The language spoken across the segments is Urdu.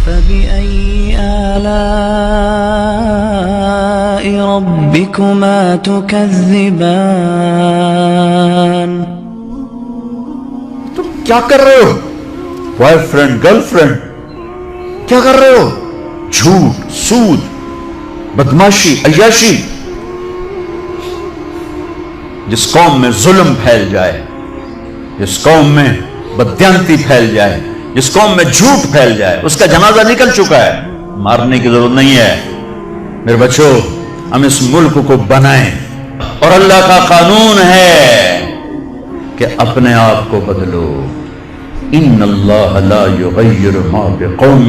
فبأي آلاء ربكما تكذبان؟ تم کیا کر رہے ہو؟ بوائے فرینڈ گرل فرینڈ کیا کر رہے ہو؟ جھوٹ، سود، بدماشی، عیاشی. جس قوم میں ظلم پھیل جائے، جس قوم میں بددیانتی پھیل جائے، جس قوم میں جھوٹ پھیل جائے، اس کا جنازہ نکل چکا ہے، مارنے کی ضرورت نہیں ہے. میرے بچوں، ہم اس ملک کو بنائیں، اور اللہ کا قانون ہے کہ اپنے آپ کو بدلو. ان اللہ لا یغیر ما بقوم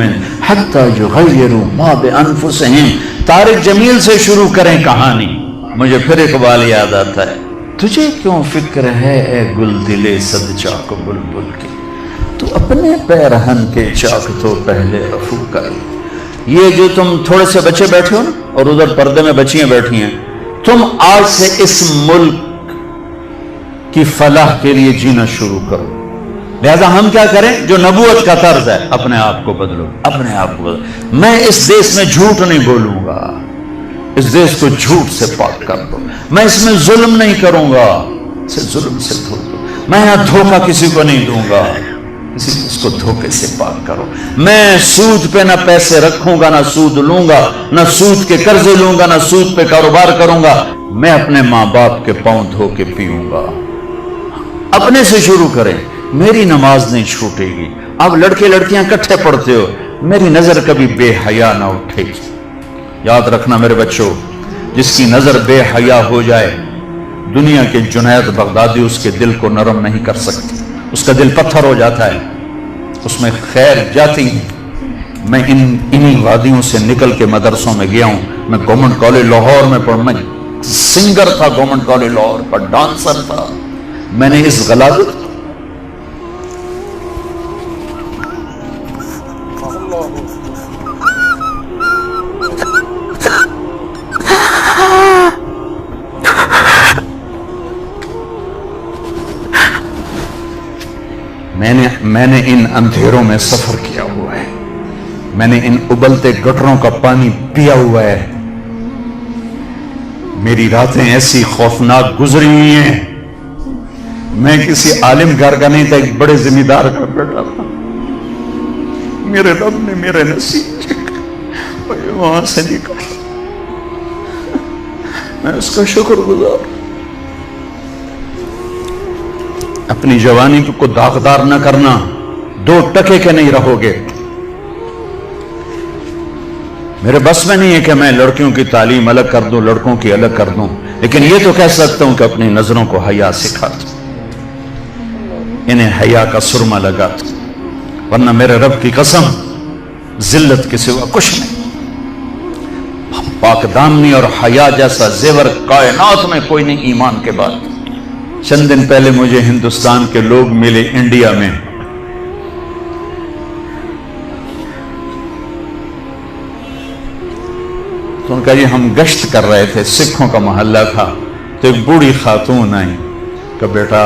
حتی یغیروا ما بانفسہم. طارق جمیل سے شروع کریں کہانی. مجھے پھر اقبال یاد آتا ہے. تجھے کیوں فکر ہے اے گل دلے صد چاک بلبل کی، تو اپنے پیرہن کے چاک تو پہلے رفو کر. یہ جو تم تھوڑے سے بچے بیٹھے ہو نا، اور ادھر پردے میں بچیاں بیٹھی ہیں، تم آج سے اس ملک کی فلاح کے لیے جینا شروع کرو. لہذا ہم کیا کریں؟ جو نبوت کا طرز ہے، اپنے آپ کو بدلو، اپنے آپ کو بدلو. میں اس دیش میں جھوٹ نہیں بولوں گا، اس دیش کو جھوٹ سے پاک کر دو. میں اس میں ظلم نہیں کروں گا، اسے ظلم سے دھو دو. میں یہاں دھوکہ کسی کو نہیں دوں گا، اس کو دھوکے سے پاک کرو. میں سود پہ نہ پیسے رکھوں گا، نہ سود لوں گا، نہ سود کے قرضے لوں گا، نہ سود پہ کاروبار کروں گا. میں اپنے ماں باپ کے پاؤں دھو کے پیوں گا. اپنے سے شروع کریں. میری نماز نہیں چھوٹے گی. اب لڑکے لڑکیاں کٹھے پڑھتے ہو، میری نظر کبھی بے حیا نہ اٹھے گی. یاد رکھنا میرے بچوں، جس کی نظر بے حیا ہو جائے، دنیا کے جنید بغدادی اس کے دل کو نرم نہیں کر سکتے. اس کا دل پتھر ہو جاتا ہے، اس میں خیر جاتی ہے. میں انہی وادیوں سے نکل کے مدرسوں میں گیا ہوں. میں گورنمنٹ کالج لاہور میں میں سنگر تھا، گورنمنٹ کالج لاہور پر ڈانسر تھا. میں نے اس غلاظت میں نے ان اندھیروں میں سفر کیا ہوا ہے. میں نے ان ابلتے گٹروں کا پانی پیا ہوا ہے. میری راتیں ایسی خوفناک گزری ہوئی ہیں. میں کسی عالم گھر کا نہیں تھا، ایک بڑے ذمہ دار کا بیٹا تھا. میرے رب نے میرے نصیب وہاں سے نکالا. میں اس کا شکر گزار. اپنی جوانی کو داغدار نہ کرنا، 2 ٹکے کے نہیں رہو گے. میرے بس میں نہیں ہے کہ میں لڑکیوں کی تعلیم الگ کر دوں، لڑکوں کی الگ کر دوں، لیکن یہ تو کہہ سکتا ہوں کہ اپنی نظروں کو حیا سکھا دوں، انہیں حیا کا سرما لگا دوں. ورنہ میرے رب کی قسم، ذلت کے سوا کچھ نہیں. پاک دامنی اور حیا جیسا زیور کائنات میں کوئی نہیں ایمان کے بعد. چند دن پہلے مجھے ہندوستان کے لوگ ملے انڈیا میں. تو ان کا یہ ہم گشت کر رہے تھے، سکھوں کا محلہ تھا. تو ایک بوڑھی خاتون آئی کہ بیٹا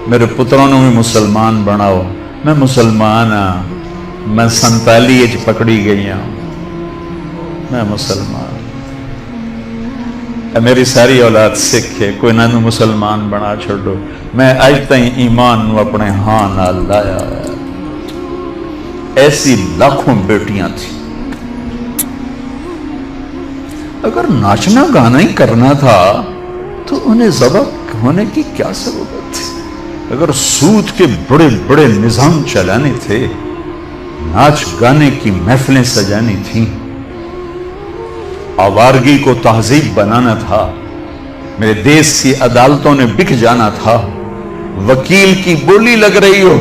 میرے پتروں نے بھی مسلمان بناؤ. میں مسلمان ہاں، میں 47 پکڑی گئی ہوں، میں مسلمان. میری ساری اولاد سکھ ہے، کوئی نہ مسلمان بنا چھوڑو. میں آج تک ایمان اپنے ہاں نہ لایا. ایسی لاکھوں بیٹیاں تھیں. اگر ناچنا گانا ہی کرنا تھا تو انہیں ذبح ہونے کی کیا ضرورت تھی؟ اگر سود کے بڑے بڑے نظام چلانے تھے، ناچ گانے کی محفلیں سجانی تھیں، آوارگی کو تہذیب بنانا تھا، میرے دیش کی عدالتوں نے بک جانا تھا. وکیل کی بولی لگ رہی ہو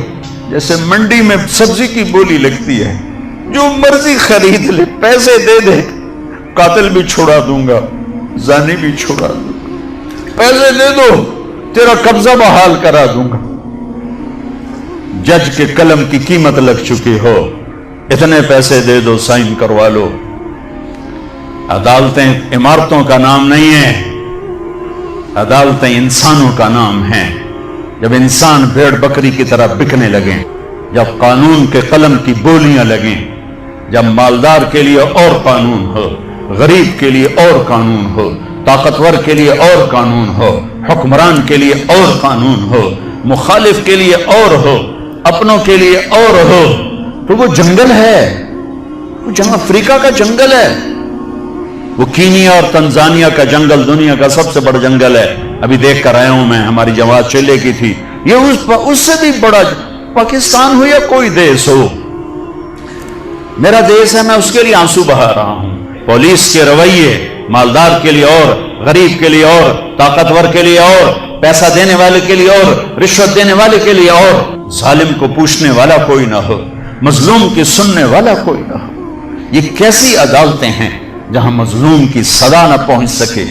جیسے منڈی میں سبزی کی بولی لگتی ہے، جو مرضی خرید لے، پیسے دے دے، قاتل بھی چھوڑا دوں گا، زانی بھی چھوڑا دوں گا، پیسے دے دو تیرا قبضہ بحال کرا دوں گا. جج کے قلم کی قیمت لگ چکی ہو، اتنے پیسے دے دو، سائن کروا لو. عدالتیں عمارتوں کا نام نہیں ہے، عدالتیں انسانوں کا نام ہیں. جب انسان بھیڑ بکری کی طرح بکنے لگیں، جب قانون کے قلم کی بولیاں لگیں، جب مالدار کے لیے اور قانون ہو، غریب کے لیے اور قانون ہو، طاقتور کے لیے اور قانون ہو، حکمران کے لیے اور قانون ہو، مخالف کے لیے اور ہو، اپنوں کے لیے اور ہو، تو وہ جنگل ہے، وہ جہاں افریقہ کا جنگل ہے، وہ کینیا اور تنزانیہ کا جنگل دنیا کا سب سے بڑا جنگل ہے۔ ابھی دیکھ کر آیا ہوں میں، ہماری جماعت چلے کی تھی، یہ اس سے بھی بڑا پاکستان ہو یا کوئی دیش ہو، میرا دیش ہے، میں اس کے لیے آنسو بہا رہا ہوں۔ پولیس کے رویے مالدار کے لیے اور، غریب کے لیے اور، طاقتور کے لیے اور، پیسہ دینے والے کے لیے اور، رشوت دینے والے کے لیے اور، ظالم کو پوچھنے والا کوئی نہ ہو، مظلوم کی سننے والا کوئی نہ ہو۔ یہ کیسی عدالتیں ہیں جہاں مظلوم کی صدا نہ پہنچ سکے؟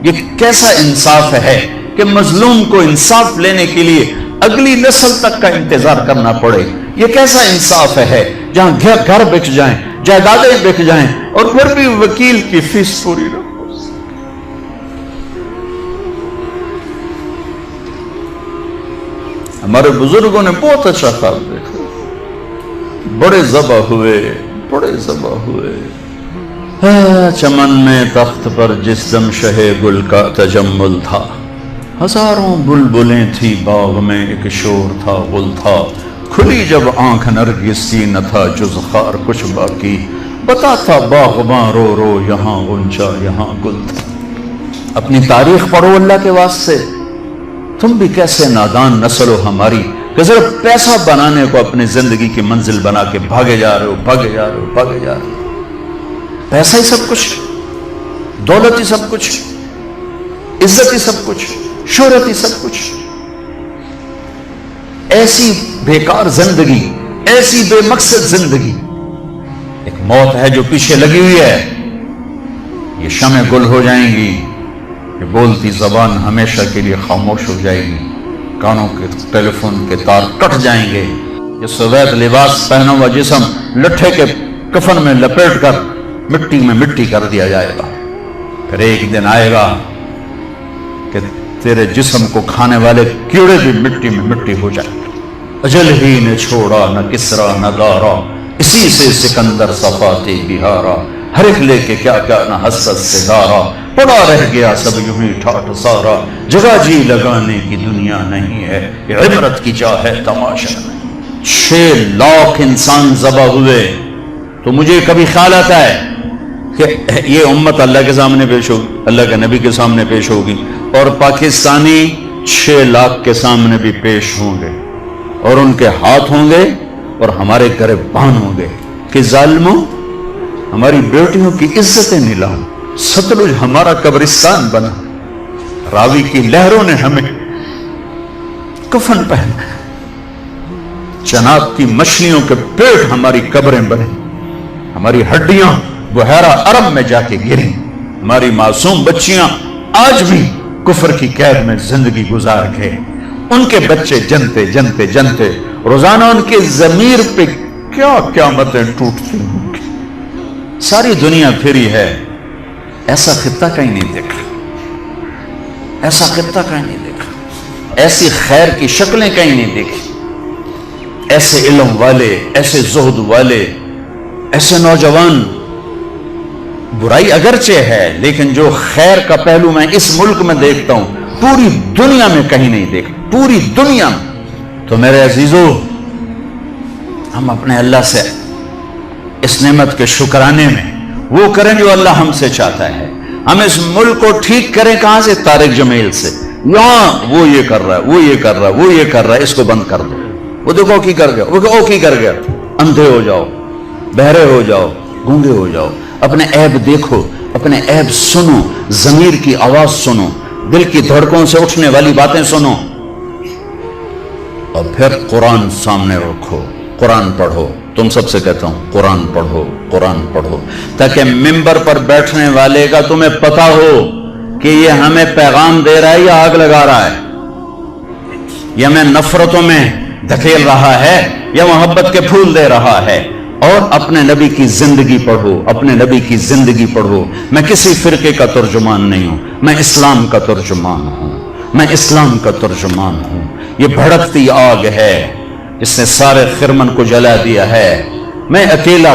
یہ کیسا انصاف ہے کہ مظلوم کو انصاف لینے کے لیے اگلی نسل تک کا انتظار کرنا پڑے؟ یہ کیسا انصاف ہے جہاں گھر بک جائیں، جائیدادیں بک جائیں اور پھر بھی وکیل کی فیس پوری نہ ہو؟ ہمارے بزرگوں نے بہت اچھا خواب دیکھا، بڑے ذبح ہوئے، بڑے ذبح ہوئے، چمن میں تخت پر جس دم شہ گل کا تجمل تھا، ہزاروں بلبلیں تھی باغ میں ایک شور تھا غل تھا، کھلی جب آنکھ نرگس کی نہ تھا جز خار کچھ باقی، بتاتا باغباں رو رو یہاں غنچہ یہاں گل تھا۔ اپنی تاریخ پڑھو اللہ کے واسطے، تم بھی کیسے نادان نسل ہو ہماری کہ صرف پیسہ بنانے کو اپنی زندگی کی منزل بنا کے بھاگے جا رہے ہو، بھاگے جا رہے ہو، بھاگے جا رہے ہو۔ پیسہ ہی سب کچھ، دولت ہی سب کچھ، عزت ہی سب کچھ، شہرت ہی سب کچھ۔ ایسی بیکار زندگی، ایسی بے مقصد زندگی۔ ایک موت ہے جو پیچھے لگی ہوئی ہے، یہ شمع گل ہو جائیں گی، یہ بولتی زبان ہمیشہ کے لیے خاموش ہو جائے گی، کانوں کے ٹیلی فون کے تار کٹ جائیں گے، یہ سوید لباس پہنا ہوا جسم لٹھے کے کفن میں لپیٹ کر مٹی میں مٹی کر دیا جائے گا۔ پھر ایک دن آئے گا کہ تیرے جسم کو کھانے والے کیڑے بھی مٹی میں مٹی ہو جائیں گے۔ اجل ہی نے چھوڑا نہ کسرا نہ دارا، اسی سے سکندر صفاتی بہارا، ہر ایک لے کے کیا کیا نہ حسرت سے دارا، پڑا رہ گیا سب یوں ہی ٹھاٹ سارا، جگہ جی لگانے کی دنیا نہیں ہے، یہ عبرت کی جا ہے تماشا نہیں۔ 6 لاکھ انسان ذبح ہوئے، تو مجھے کبھی خیال آتا ہے کہ یہ امت اللہ کے سامنے پیش ہوگی، اللہ کے نبی کے سامنے پیش ہوگی، اور پاکستانی 6 لاکھ کے سامنے بھی پیش ہوں گے، اور ان کے ہاتھ ہوں گے اور ہمارے گریبان ہوں گے کہ ظالموں ہماری بیٹیوں کی عزتیں نیلام، ستلج ہمارا قبرستان بنا، راوی کی لہروں نے ہمیں کفن پہنا، جناب کی مچھلیوں کے پیٹ ہماری قبریں بنے، ہماری ہڈیاں بحیرہ عرب میں جا کے گریں، ہماری معصوم بچیاں آج بھی کفر کی قید میں زندگی گزار گئے، ان کے بچے جنتے جنتے جنتے روزانہ ان کے ضمیر پہ کیا قیامتیں ٹوٹتی ہوں گی۔ ساری دنیا پھری ہے، ایسا خطہ کہیں نہیں دیکھا، ایسا خطہ کہیں نہیں دیکھا، ایسی خیر کی شکلیں کہیں نہیں دیکھی، ایسے علم والے، ایسے زہد والے، ایسے نوجوان۔ برائی اگرچہ ہے لیکن جو خیر کا پہلو میں اس ملک میں دیکھتا ہوں پوری دنیا میں کہیں نہیں دیکھتا، پوری دنیا میں۔ تو میرے عزیزو، ہم اپنے اللہ سے اس نعمت کے شکرانے میں وہ کریں جو اللہ ہم سے چاہتا ہے۔ ہم اس ملک کو ٹھیک کریں کہاں سے؟ طارق جمیل سے۔ یہاں وہ یہ کر رہا ہے، وہ یہ کر رہا ہے، وہ یہ کر رہا ہے، اس کو بند کر دو۔ وہ دیکھو کی کر گیا، وہ کی کر گیا۔ اندھے ہو جاؤ، بہرے ہو جاؤ، گونگے ہو جاؤ، اپنے عیب دیکھو، اپنے عیب سنو، ضمیر کی آواز سنو، دل کی دھڑکوں سے اٹھنے والی باتیں سنو، اور پھر قرآن سامنے رکھو، قرآن پڑھو۔ تم سب سے کہتا ہوں قرآن پڑھو، قرآن پڑھو، تاکہ ممبر پر بیٹھنے والے کا تمہیں پتا ہو کہ یہ ہمیں پیغام دے رہا ہے یا آگ لگا رہا ہے، یا ہمیں نفرتوں میں دھکیل رہا ہے یا محبت کے پھول دے رہا ہے۔ اور اپنے نبی کی زندگی پڑھو، اپنے نبی کی زندگی پڑھو۔ میں کسی فرقے کا ترجمان نہیں ہوں، میں اسلام کا ترجمان ہوں، میں اسلام کا ترجمان ہوں۔ یہ بھڑکتی آگ ہے جس نے سارے خرمن کو جلا دیا ہے۔ میں اکیلا